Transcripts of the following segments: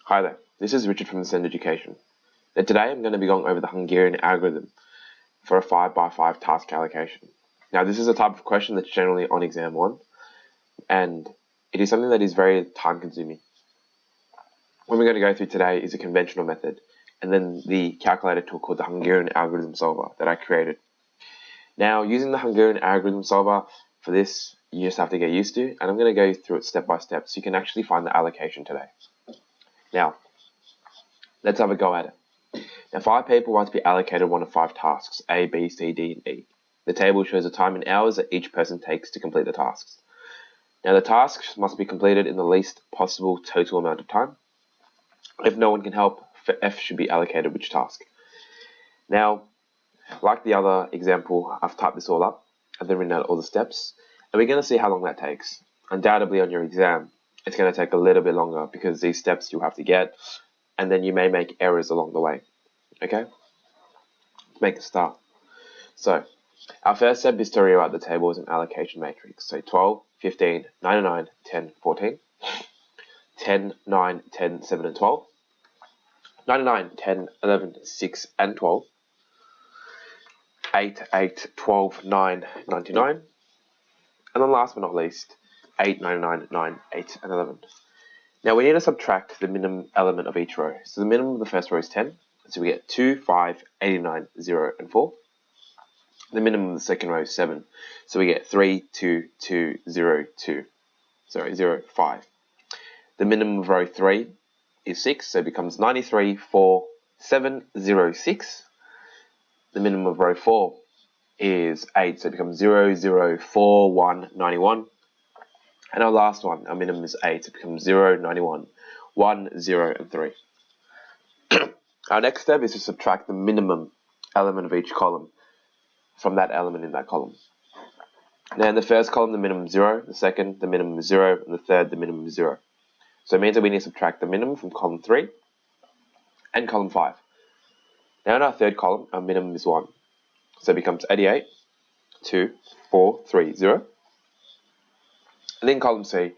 Hi there, this is Richard from Send Education. Now today I'm going to be going over the Hungarian algorithm for a 5x5 task allocation. Now this is a type of question that's generally on exam 1, and it is something that is very time consuming. What we're going to go through today is a conventional method, and then the calculator tool called the Hungarian algorithm solver that I created. Now using the Hungarian algorithm solver for this, you just have to get used to, and I'm going to go through it step by step so you can actually find the allocation today. Now, let's have a go at it. Now, 5 people want to be allocated one of 5 tasks, A, B, C, D, and E. The table shows the time in hours that each person takes to complete the tasks. Now, the tasks must be completed in the least possible total amount of time. If no one can help, F should be allocated which task. Now, like the other example, I've typed this all up and then written out all the steps, and we're going to see how long that takes. Undoubtedly on your exam, it's going to take a little bit longer because these steps you have to get, and then you may make errors along the way. Okay? Let's make a start. So, our first step is to rewrite the table as an allocation matrix. So 12, 15, 9, 9, 10, 14, 10, 9, 10, 7, and 12, 9, 9, 10, 11, 6, and 12, 8, 8, 12, 9, 99, and then last but not least, 8, 9, 9, 9, 8, and 11. Now we need to subtract the minimum element of each row. So the minimum of the first row is 10. So we get 2, 5, 89, 0, and 4. The minimum of the second row is 7. So we get 3, 2, 2, 0, 2. Sorry, 0, 5. The minimum of row 3 is 6. So it becomes 93, 4, 7, 0, 6. The minimum of row 4 is 8. So it becomes 0, 0, 4, 1, 91. And our last one, our minimum is 8. It becomes 0, 91, 1, 0, and 3. Our next step is to subtract the minimum element of each column from that element in that column. Now in the first column, the minimum is 0. The second, the minimum is 0. And the third, the minimum is 0. So it means that we need to subtract the minimum from column 3 and column 5. Now in our third column, our minimum is 1. So it becomes 88, 2, 4, 3, 0. And then column C,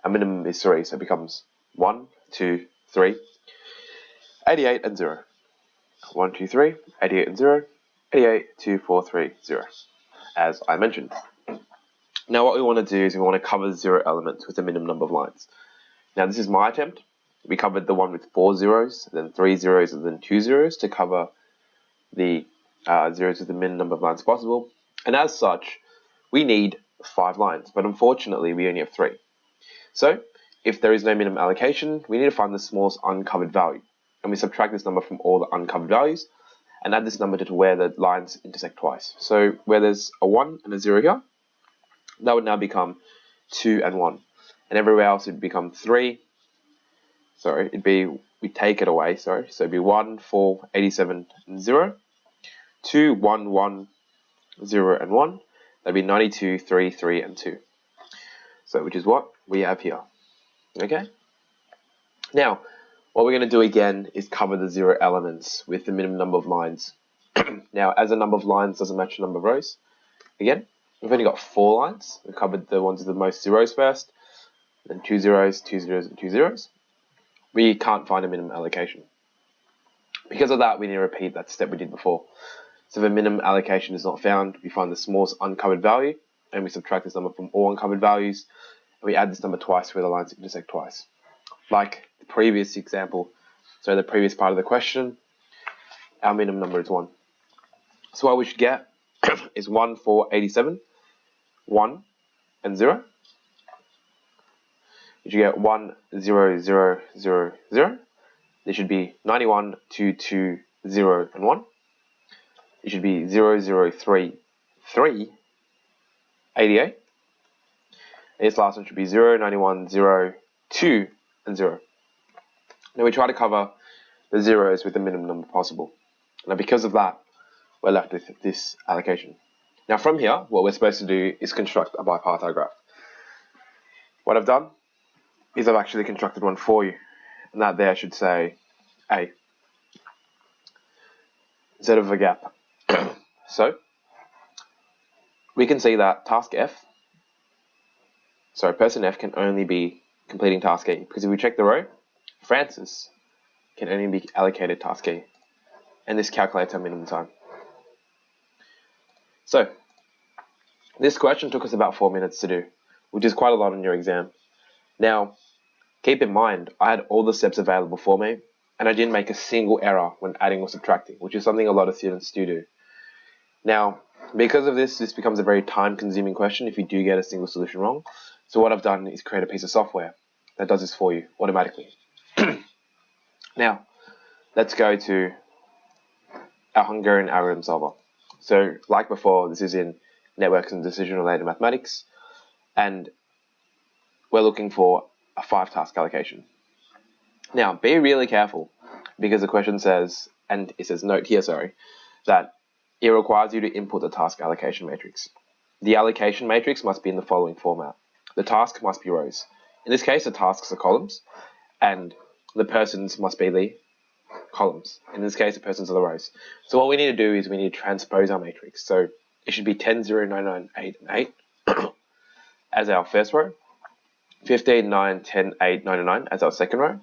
our minimum is 3, so it becomes 1, 2, 3, 88 and 0. 1, 2, 3, 88 and 0, 88, 2, 4, 3, 0, as I mentioned. Now what we want to do is we want to cover 0 elements with a minimum number of lines. Now this is my attempt. We covered the one with 4 zeros, then 3 zeros, and then 2 zeros to cover the zeros with the minimum number of lines possible. And as such, we need 5 lines, but unfortunately we only have 3. So if there is no minimum allocation, we need to find the smallest uncovered value, and we subtract this number from all the uncovered values and add this number to where the lines intersect twice. So where there's a 1 and a 0 here, that would now become 2 and 1, and everywhere else it would become 3. Sorry, it'd be, we take it away, sorry, so it'd be 1, 4, 87, and 0, 2, 1, 1, 0, and 1. That'd be 92, 3, 3, and 2. So, which is what we have here. Okay? Now, what we're going to do again is cover the 0 elements with the minimum number of lines. Now, as the number of lines doesn't match the number of rows, again, we've only got 4 lines. We've covered the ones with the most zeros first, then 2 zeros, 2 zeros, and 2 zeros. We can't find a minimum allocation. Because of that, we need to repeat that step we did before. So if a minimum allocation is not found, we find the smallest uncovered value, and we subtract this number from all uncovered values, and we add this number twice where the lines intersect twice. Like the previous example, so the previous part of the question, our minimum number is 1. So what we should get is 1, 4, 87, 1, and 0. We should get 1, 0, 0, 0, 0. There should be 91, 2, 2, 0, and 1. It should be 0, 0, 3, 3, 88. And this last one should be 0, 91, 0, 2, and 0. Now we try to cover the zeros with the minimum number possible. Now because of that, we're left with this allocation. Now from here, what we're supposed to do is construct a bipartite graph. What I've done is I've actually constructed one for you. And that there should say A instead of a gap. So we can see that task F, sorry, person F can only be completing task A, because if we check the row, Francis can only be allocated task E, and this calculates our minimum time. So, this question took us about 4 minutes to do, which is quite a lot on your exam. Now, keep in mind, I had all the steps available for me, and I didn't make a single error when adding or subtracting, which is something a lot of students do. Now, because of this becomes a very time-consuming question if you do get a single solution wrong. So what I've done is create a piece of software that does this for you automatically. Now, let's go to our Hungarian algorithm solver. So, like before, this is in networks and decision-related mathematics, and we're looking for a 5-task allocation. Now, be really careful, because the question says, and it says note here, sorry, that it requires you to input the task allocation matrix. The allocation matrix must be in the following format. The task must be rows. In this case, the tasks are columns, and the persons must be the columns. In this case, the persons are the rows. So what we need to do is we need to transpose our matrix. So it should be 10, 0, 9, 9, 8, and 8 as our first row, 15, 9, 10, 8, 9, and 9 as our second row,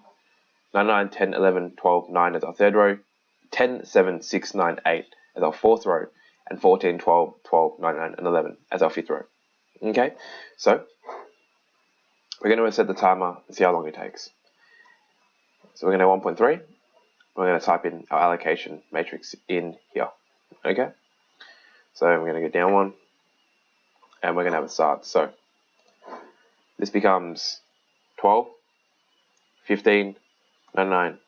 9, 9, 10, 11, 12, 9 as our third row, 10, 7, 6, 9, 8 as our fourth row, and 14, 12, 12, 9, 9, and 11 as our fifth row. Okay, so we're going to set the timer and see how long it takes. So we're going to 1.3. We're going to type in our allocation matrix in here. Okay, so we're going to go down one, and we're going to have a start. So this becomes 12, 15, 9, 9,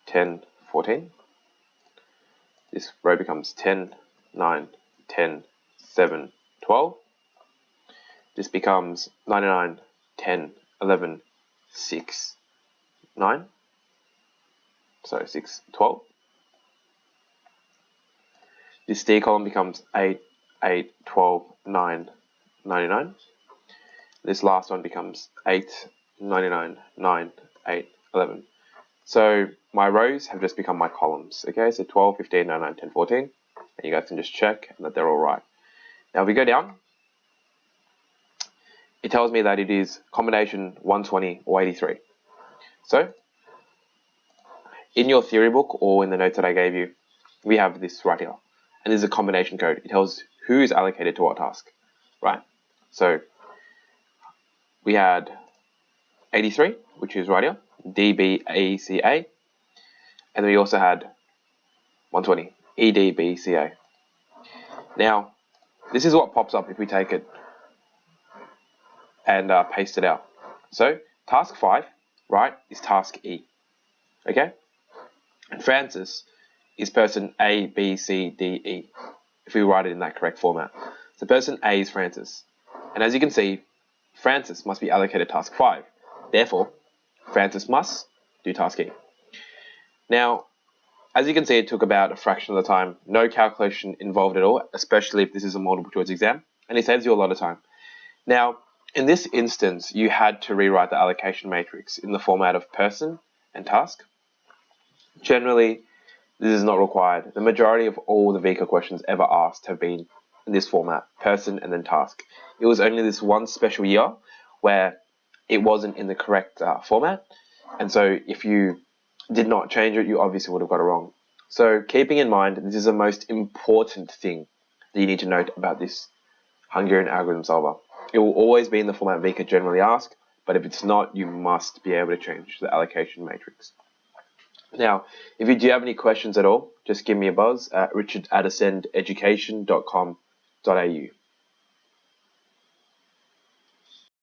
10, 14. This row becomes 10, 9, 10, 7, 12. This becomes 99, 10, 11, 6, 9. So 6, 12. This D column becomes 8, 8, 12, 9, 99. This last one becomes 8, 99, 9, 8, 11. So my rows have just become my columns. Okay, so 12, 15, 9, 9, 10, 14. And you guys can just check that they're all right. Now if we go down, it tells me that it is combination 120 or 83. So in your theory book or in the notes that I gave you, we have this right here. And this is a combination code. It tells who is allocated to what task, right? So we had 83, which is right here, DBACA. And then we also had 120, EDBCA. Now, this is what pops up if we take it and paste it out. So task 5, right, is task E. Okay? And Francis is person A, B, C, D, E, if we write it in that correct format. So person A is Francis. And as you can see, Francis must be allocated task 5. Therefore, Francis must do task E. Now, as you can see, it took about a fraction of the time. No calculation involved at all, especially if this is a multiple choice exam. And it saves you a lot of time. Now, in this instance, you had to rewrite the allocation matrix in the format of person and task. Generally, this is not required. The majority of all the VCAA questions ever asked have been in this format, person and then task. It was only this one special year where it wasn't in the correct format. And so if you did not change it, you obviously would have got it wrong. So keeping in mind, this is the most important thing that you need to note about this Hungarian algorithm solver. It will always be in the format VCAA generally asked, but if it's not, you must be able to change the allocation matrix. Now, if you do have any questions at all, just give me a buzz at richard@ascendeducation.com.au.